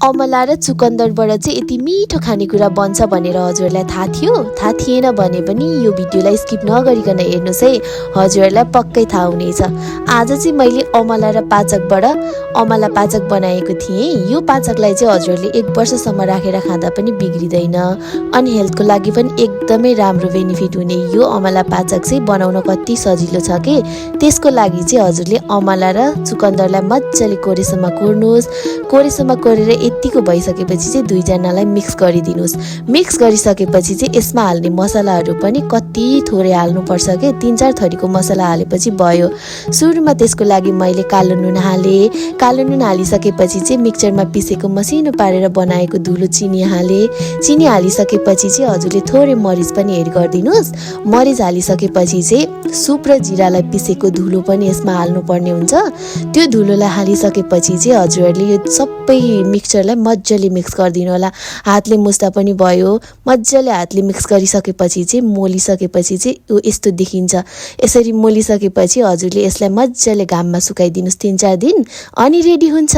अमला र चुकन्दरबाट चाहिँ यति मिठो खानेकुरा बन्छ भनेर हजुरलाई थाहा थियो? थाहा थिएन भने पनि यो भिडियोलाई स्किप नगरिकन हेर्नुहोस् है, हजुरहरूलाई पक्कै थाहा हुनेछ। आज चाहिँ मैले अमला र पाचकबाट अमला पाचक बनाएको थिएँ। यो पाचकलाई चाहिँ हजुरले 1 वर्षसम्म राखेर खाँदा पनि बिग्रिँदैन, अनि हेल्थको लागि पनि एकदमै राम्रो बेनिफिट हुने यो अमला पाचक चाहिँ बनाउन कति सजिलो छ के। त्यसको लागि चाहिँ हजुरले अमला र चुकन्दरलाई मजाले कोरेसम्म कोर्नुहोस्। कोरेसम्म कोरेर यतिको भइसकेपछि चाहिँ दुईजनालाई मिक्स गरिदिनुहोस्। मिक्स गरिसकेपछि चाहिँ यसमा हाल्ने मसलाहरू पनि कति थोरै हाल्नुपर्छ के, 3-4 थरीको मसला हालेपछि भयो। सुरुमा त्यसको लागि मैले कालो नुन हालेँ। कालो नुन हालिसकेपछि चाहिँ मिक्सचरमा पिसेको मसिनो पारेर बनाएको धुलो चिनी हालेँ। चिनी हालिसकेपछि चाहिँ हजुरले थोरै मरिच पनि एड गरिदिनुहोस्। मरिच हालिसकेपछि चाहिँ सुप र जिरालाई पिसेको धुलो पनि यसमा हाल्नुपर्ने हुन्छ। त्यो धुलोलाई हालिसकेपछि चाहिँ हजुरहरूले यो सबै मिक्सचरलाई मजाले मिक्स गरिदिनु होला। हातले मुस्दा पनि भयो। मजाले हातले मिक्स गरिसकेपछि चाहिँ मोलिसकेपछि चाहिँ यो यस्तो देखिन्छ। यसरी मोलिसकेपछि हजुरले यसलाई मजाले घाममा सुकाइदिनुहोस् 3-4 दिन, अनि रेडी हुन्छ।